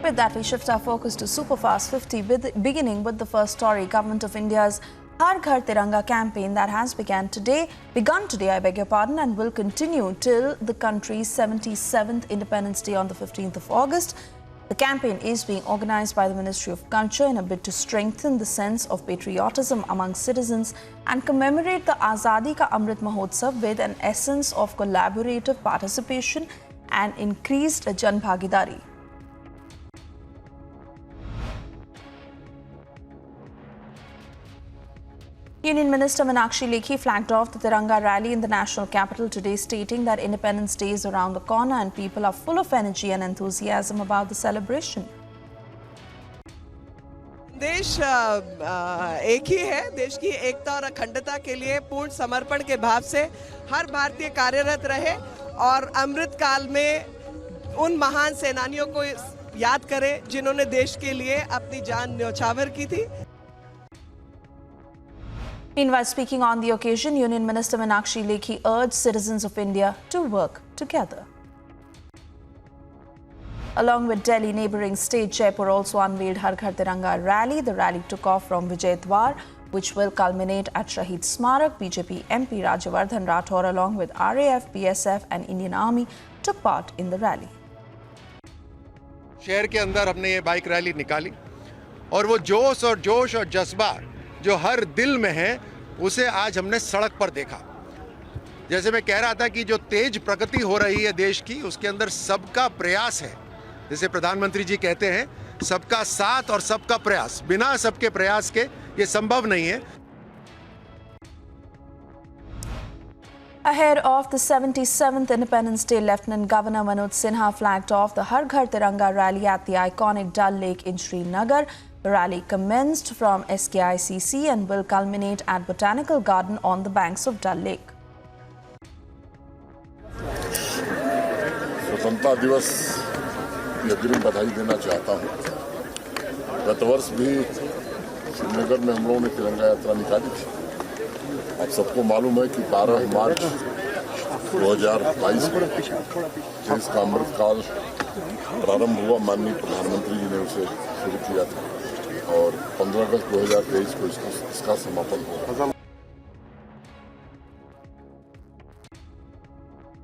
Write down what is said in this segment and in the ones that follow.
With that, we shift our focus to Superfast 50, beginning with the first story. Government of India's Har Ghar Tiranga campaign that has begun today, and will continue till the country's 77th Independence Day on the 15th of August. The campaign is being organized by the Ministry of Culture in a bid to strengthen the sense of patriotism among citizens and commemorate the Azadi Ka Amrit Mahotsav with an essence of collaborative participation and increased Jan Bhagidari. Union Minister MEENAKSHI Lekhi flagged off the Tiranga rally in the national capital today, stating that Independence Day is around the corner and people are full of energy and enthusiasm about the celebration. देश एक ही है, देश की एकता और अखंडता के लिए पूर्ण समर्पण के भाव से हर भारतीय कार्यरत रहे और अमृत काल में उन महान सेनानियों को याद करें जिन्होंने देश के लिए अपनी जान न्यौछावर की थी. Meanwhile, speaking on the occasion, Union Minister MEENAKSHI Lekhi urged citizens of India to work together. Along with Delhi, neighbouring state Jaipur also unveiled Har Ghar Tiranga rally. The rally took off from Vijay Dwar, which will culminate at Shaheed Smarak. BJP MP Rajyavardhan Rathore, along with RAF, BSF and Indian Army, took part in the rally. शहर के अंदर हमने ये bike rally निकाली और वो जोश और जज्बा जो हर दिल में है उसे आज हमने सड़क पर देखा. जैसे मैं कह रहा था कि जो तेज प्रगति हो रही है देश की, उसके अंदर सबका प्रयास है. जैसे प्रधानमंत्री जी कहते हैं, सबका साथ और सबका प्रयास. बिना सबके प्रयास के ये संभव नहीं है. Ahead of the 77th Independence Day, Lieutenant Governor Manoj Sinha flagged off the Har Ghar Tiranga rally at the iconic Dal Lake in Srinagar. The rally commenced from SKICC and will culminate at Botanical Garden on the banks of Dal Lake. स्वतंत्रता दिवस की अग्रिम बधाई देना चाहता हूँ. गत वर्ष भी श्रीनगर में हम लोगों ने तिरंगा यात्रा निकाली थी. आप सबको मालूम है कि 12 मार्च 2022 में देश का अमृतकाल प्रारंभ हुआ. माननीय प्रधानमंत्री जी ने उसे शुरू किया था और 15 अगस्त 2023 को इसका समापन हुआ.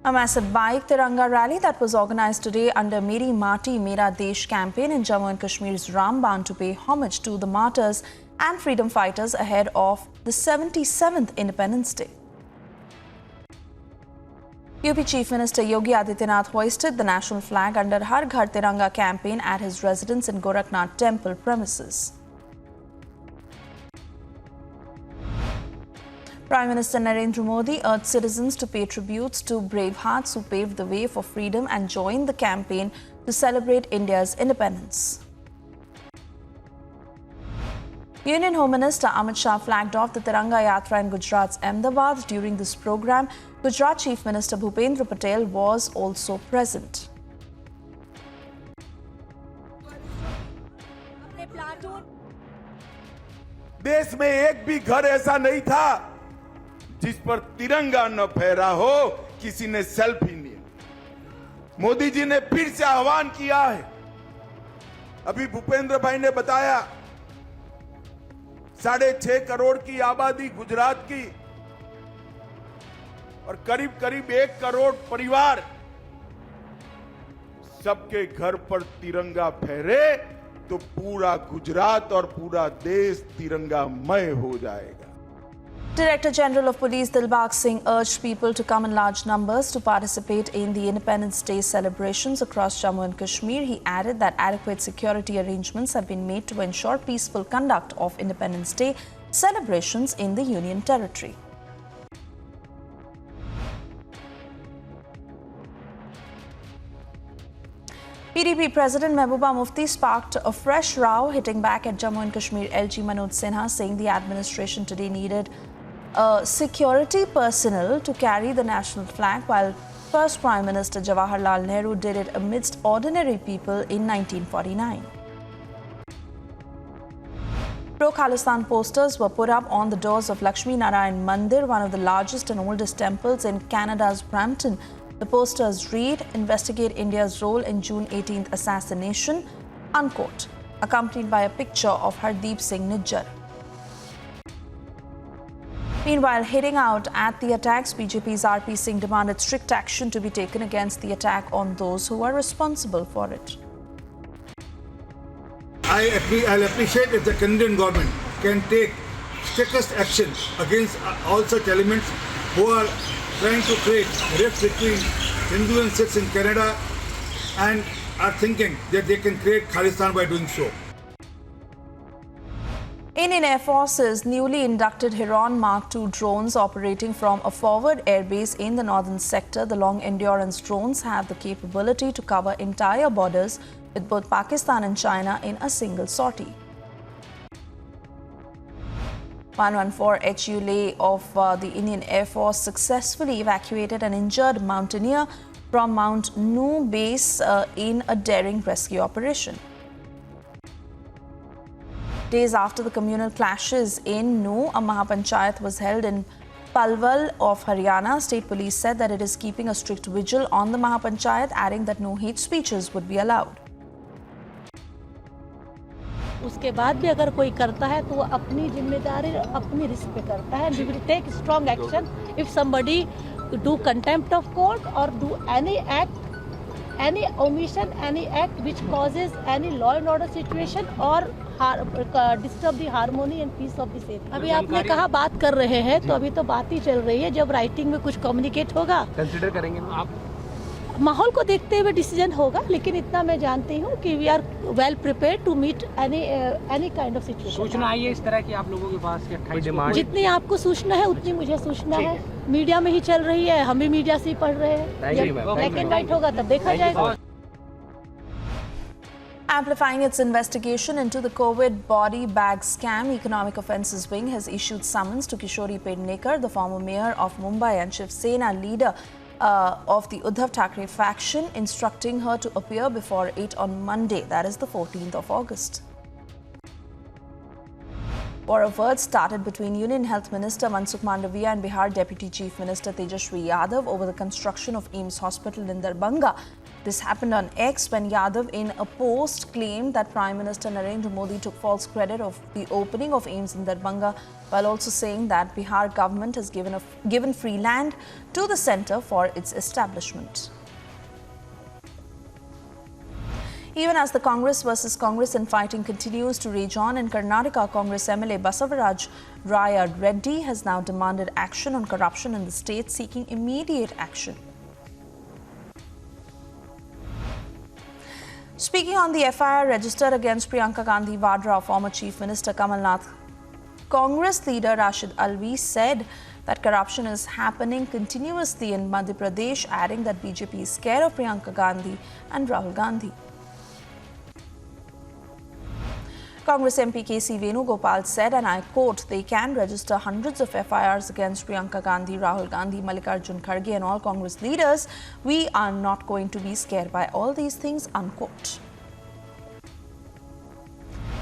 A massive bike Tiranga rally that was organized today under Meri Mati Mera Desh campaign in Jammu and Kashmir's RAMBAN to pay homage to the martyrs and freedom fighters ahead of the 77th Independence Day. UP Chief Minister Yogi Adityanath hoisted the national flag under Har Ghar Tiranga campaign at his residence in Gorakhnath Temple premises. Prime Minister Narendra Modi urged citizens to pay tributes to brave hearts who paved the way for freedom and join the campaign to celebrate India's independence. Union Home Minister Amit Shah flagged off the Tiranga Yatra in Gujarat's Ahmedabad. During this program, Gujarat Chief Minister Bhupendra Patel was also present. देश में एक भी घर ऐसा नहीं था जिस पर तिरंगा न फहरा हो, किसी ने सेल्फी नहीं. मोदी जी ने फिर से आह्वान किया है. अभी भूपेंद्र भाई ने बताया 6.5 करोड़ की आबादी गुजरात की और करीब 1 करोड़ परिवार, सबके घर पर तिरंगा फहरे तो पूरा गुजरात और पूरा देश तिरंगामय हो जाएगा. Director General of Police Dilbag Singh urged people to come in large numbers to participate in the Independence Day celebrations across Jammu and Kashmir. He added that adequate security arrangements have been made to ensure peaceful conduct of Independence Day celebrations in the Union Territory. PDP President Mehbooba Mufti sparked a fresh row, hitting back at Jammu and Kashmir LG Manoj Sinha, saying the administration today needed security personnel to carry the national flag, while first Prime Minister Jawaharlal Nehru did it amidst ordinary people in 1949. Pro-Khalistan posters were put up on the doors of Lakshmi Narayan Mandir, one of the largest and oldest temples in Canada's Brampton. The posters read, "Investigate India's role in June 18th assassination. unquote, accompanied by a picture of Hardeep Singh Nijjar. Meanwhile, heading out at the attacks, BJP's RP Singh demanded strict action to be taken against the attack on those who are responsible for it. I'll appreciate if the Canadian government can take strictest action against all such elements who are trying to create rift between Hindus and Sikhs in Canada and are thinking that they can create Khalistan by doing so. Indian Air Force's newly inducted HERON Mark II drones operating from a forward airbase in the northern sector. The long-endurance drones have the capability to cover entire borders with both Pakistan and China in a single sortie. 114 HULA of the Indian Air Force successfully evacuated an injured mountaineer from Mount Nu base in a daring rescue operation. Days after the communal clashes in Nu, a Mahapanchayat was held in Palwal of Haryana. State police said that it is keeping a strict vigil on the Mahapanchayat, adding that no hate speeches would be allowed. उसके बाद भी अगर कोई करता है तो वो अपनी जिम्मेदारी अपनी रिस्क पे करता है. We will take strong action if somebody do contempt of court or do any act, any omission, any act which causes any law and order situation or disturb the harmony and peace of the state. अभी आपने कहा बात कर रहे हैं तो अभी तो बात ही चल रही है. जब राइटिंग में कुछ कम्युनिकेट होगा कंसिडर करेंगे आप. माहौल को देखते हुए डिसीजन होगा, लेकिन इतना मैं जानती हूँ कि we are well prepared to meet any kind of situation. सूचना आई है इस तरह की आप लोगों के पास? जितनी आपको सूचना है उतनी मुझे सूचना है. मीडिया में ही चल रही है, हम भी मीडिया से ही पढ़ रहे हैं. जब ब्लैक एंड व्हाइट होगा तब देखा जाएगा. Amplifying its investigation into the COVID body bag scam, Economic Offences Wing has issued summons to KISHORI PEDNEKAR, the former mayor of Mumbai and Shiv Sena leader of the Uddhav Thackeray faction, instructing her to appear before 8 on Monday, that is the 14th of August. War of words started between Union Health Minister Mansukh Mandavia and Bihar Deputy Chief Minister Tejashwi Yadav over the construction of AIIMS Hospital in Darbhanga. This happened on X when Yadav in a post claimed that Prime Minister Narendra Modi took false credit of the opening of AIIMS in Darbhanga, while also saying that Bihar government has given free land to the centre for its establishment. Even as the Congress versus Congress infighting continues to rage on in Karnataka, Congress MLA Basavaraj Raya Reddy has now demanded action on corruption in the state, seeking immediate action. Speaking on the FIR registered against Priyanka Gandhi Vadra, former Chief Minister Kamal Nath, Congress leader Rashid Alvi said that corruption is happening continuously in Madhya Pradesh, adding that BJP is scared of Priyanka Gandhi and Rahul Gandhi. Congress MP KC Venugopal said, and I quote, they can register hundreds of FIRs against Priyanka Gandhi, Rahul Gandhi, Mallikarjun Kharge and all Congress leaders. We are not going to be scared by all these things, unquote.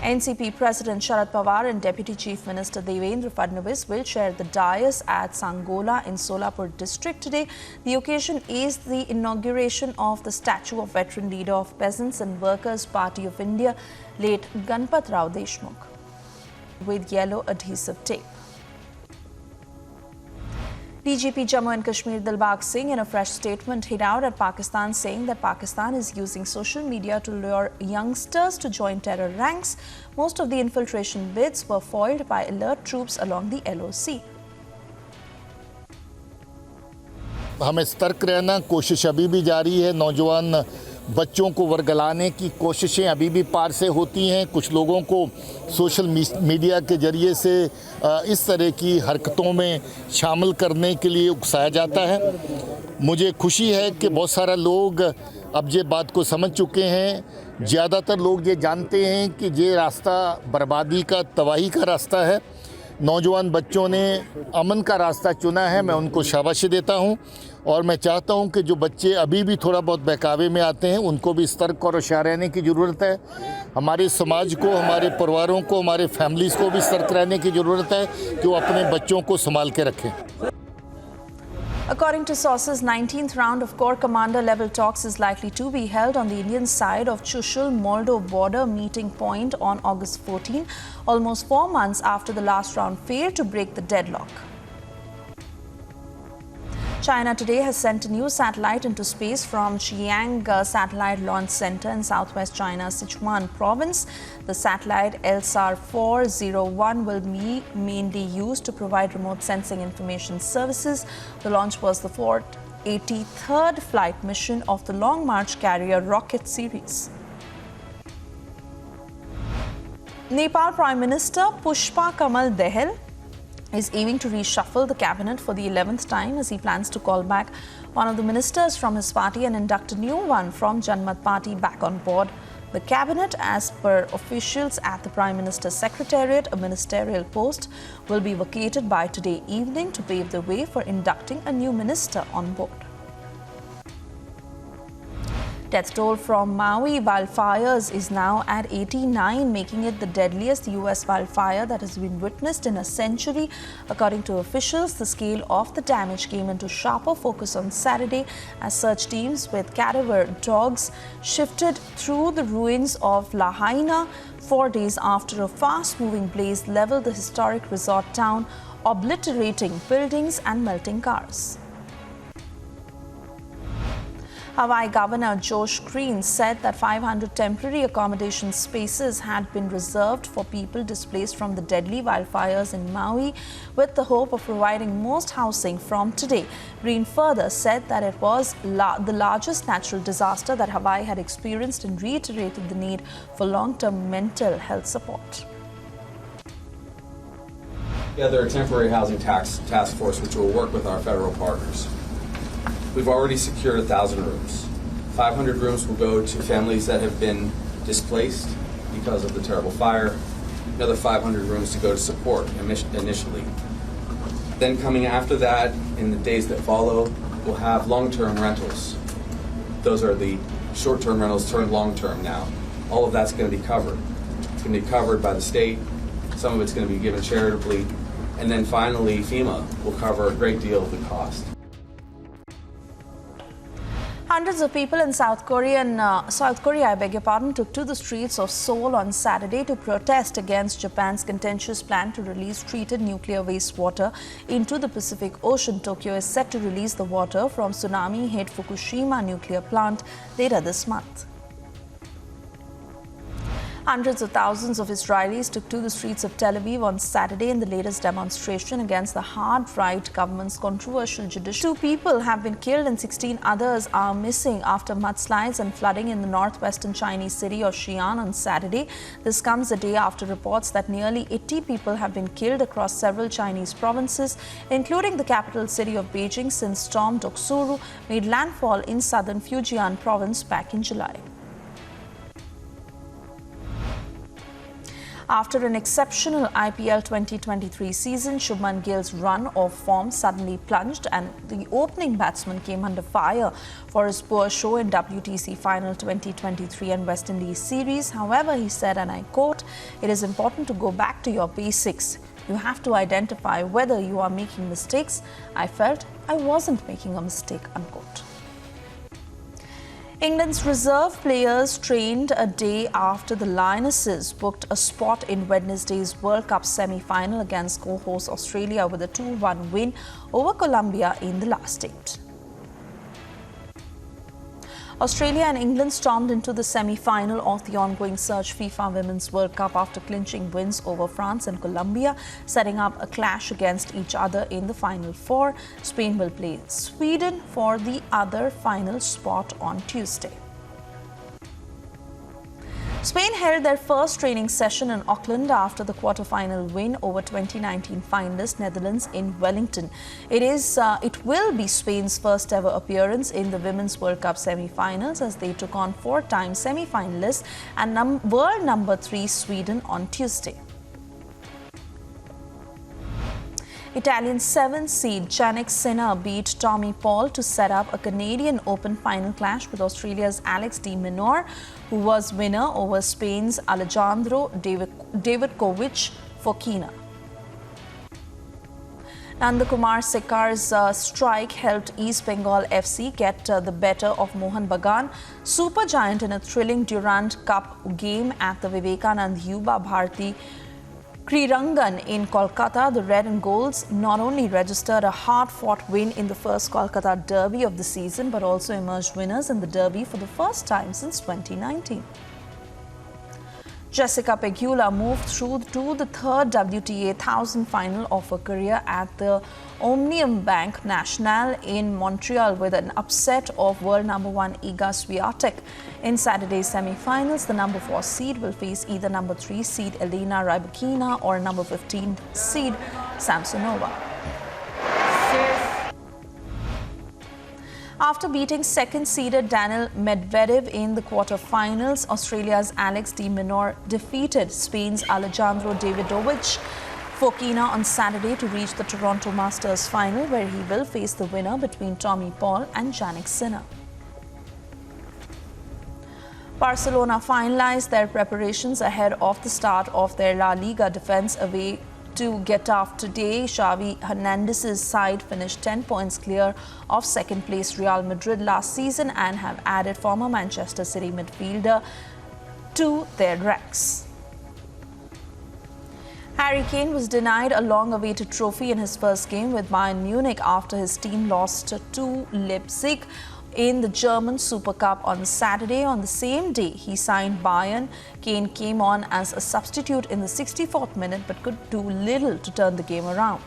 NCP President Sharad Pawar and Deputy Chief Minister Devendra Fadnavis will share the dais at Sangola in Solapur district today. The occasion is the inauguration of the statue of veteran leader of Peasants and Workers Party of India, late Ganpat Rao Deshmukh, with yellow adhesive tape. DGP Jammu and Kashmir Dilbag Singh in a fresh statement hit out at Pakistan, saying that Pakistan is using social media to lure youngsters to join terror ranks. Most of the infiltration bids were foiled by alert troops along the LOC. हमें सतर्क रहना, कोशिश अभी भी जारी है. नौजवान बच्चों को वर्गलाने की कोशिशें अभी भी पार से होती हैं. कुछ लोगों को सोशल मीडिया के ज़रिए से इस तरह की हरकतों में शामिल करने के लिए उकसाया जाता है. मुझे खुशी है कि बहुत सारा लोग अब ये बात को समझ चुके हैं. ज़्यादातर लोग ये जानते हैं कि ये रास्ता बर्बादी का, तबाही का रास्ता है. नौजवान बच्चों ने अमन का रास्ता चुना है. मैं उनको शाबाशी देता हूं और मैं चाहता हूं कि जो बच्चे अभी भी थोड़ा बहुत बहकावे में आते हैं उनको भी सतर्क और होशियार रहने की ज़रूरत है. हमारे समाज को, हमारे परिवारों को, हमारे फैमिलीज़ को भी सतर्क रहने की ज़रूरत है कि वो अपने बच्चों को संभाल के रखें. According to sources, 19th round of Corps Commander level talks is likely to be held on the Indian side of Chushul-Moldo border meeting point on August 14, almost 4 months after the last round failed to break the deadlock. China today has sent a new satellite into space from Xi'an Satellite Launch Center in southwest China's Sichuan province. The satellite LSAR 401 will be mainly used to provide remote sensing information services. The launch was the 483rd flight mission of the Long March Carrier rocket series. Nepal Prime Minister Pushpa Kamal Dahal is aiming to reshuffle the cabinet for the 11th time as he plans to call back one of the ministers from his party and induct a new one from Janmat party back on board. The cabinet, as per officials at the Prime Minister's Secretariat, a ministerial post, will be vacated by today evening to pave the way for inducting a new minister on board. Death toll from Maui wildfires is now at 89, making it the deadliest U.S. wildfire that has been witnessed in a century. According to officials, the scale of the damage came into sharper focus on Saturday as search teams with cadaver dogs shifted through the ruins of Lahaina 4 days after a fast-moving blaze leveled the historic resort town, obliterating buildings and melting cars. Hawaii Governor Josh Green said that 500 temporary accommodation spaces had been reserved for people displaced from the deadly wildfires in Maui, with the hope of providing most housing from today. Green further said that it was the largest natural disaster that Hawaii had experienced and reiterated the need for long-term mental health support. Together a temporary housing task force which will work with our federal partners. We've already secured 1,000 rooms. 500 rooms will go to families that have been displaced because of the terrible fire. Another 500 rooms to go to support initially. Then coming after that, in the days that follow, we'll have long-term rentals. Those are the short-term rentals turned long-term now. All of that's going to be covered. It's going to be covered by the state. Some of it's going to be given charitably. And then finally, FEMA will cover a great deal of the cost. Hundreds of people in South Korea, took to the streets of Seoul on Saturday to protest against Japan's contentious plan to release treated nuclear wastewater into the Pacific Ocean. Tokyo is set to release the water from tsunami-hit Fukushima nuclear plant later this month. Hundreds of thousands of Israelis took to the streets of Tel Aviv on Saturday in the latest demonstration against the hard-right government's controversial judicial. 2 people have been killed and 16 others are missing after mudslides and flooding in the northwestern Chinese city of Xi'an on Saturday. This comes a day after reports that nearly 80 people have been killed across several Chinese provinces, including the capital city of Beijing, since Storm Doksuru made landfall in southern Fujian province back in July. After an exceptional IPL 2023 season, Shubman Gill's run of form suddenly plunged and the opening batsman came under fire for his poor show in WTC Final 2023 and West Indies series. However, he said, and I quote, "It is important to go back to your basics. You have to identify whether you are making mistakes. I felt I wasn't making a mistake," unquote. England's reserve players trained a day after the Lionesses booked a spot in Wednesday's World Cup semi-final against co-host Australia with a 2-1 win over Colombia in the last 8. Australia and England stormed into the semi-final of the ongoing Surge FIFA Women's World Cup after clinching wins over France and Colombia, setting up a clash against each other in the Final Four. Spain will play Sweden for the other final spot on Tuesday. Spain held their first training session in Auckland after the quarter-final win over 2019 finalist Netherlands in Wellington. It will be Spain's first ever appearance in the Women's World Cup semi-finals as they took on 4-time semi-finalists and world number 3 Sweden on Tuesday. Italian 7th seed Jannik Sinner beat Tommy Paul to set up a Canadian Open final clash with Australia's Alex de Minaur, who was winner over Spain's Alejandro Davidovich Fokina. Nandakumar Sekar's strike helped East Bengal FC get the better of Mohan Bagan Supergiant in a thrilling Durand Cup game at the Vivekanand Yuba Bharati Krirangan in Kolkata. The Red and Golds not only registered a hard-fought win in the first Kolkata derby of the season, but also emerged winners in the derby for the first time since 2019. Jessica Pegula moved through to the third WTA 1000 final of her career at the Omnium Bank National in Montreal with an upset of world number 1 Iga Swiatek. In Saturday's semi-finals, the number 4 seed will face either number 3 seed Elena Rybakina or number 15 seed Samsonova. After beating second-seeded Daniil Medvedev in the quarter-finals, Australia's Alex de Minaur defeated Spain's Alejandro Davidovich Fokina on Saturday to reach the Toronto Masters final, where he will face the winner between Tommy Paul and Jannik Sinner. Barcelona finalized their preparations ahead of the start of their La Liga defense away to Getafe today. Xavi Hernandez's side finished 10 points clear of second-place Real Madrid last season and have added former Manchester City midfielder to their ranks. Harry Kane was denied a long-awaited trophy in his first game with Bayern Munich after his team lost to Leipzig in the German Super Cup on Saturday. On the same day he signed Bayern, Kane came on as a substitute in the 64th minute but could do little to turn the game around.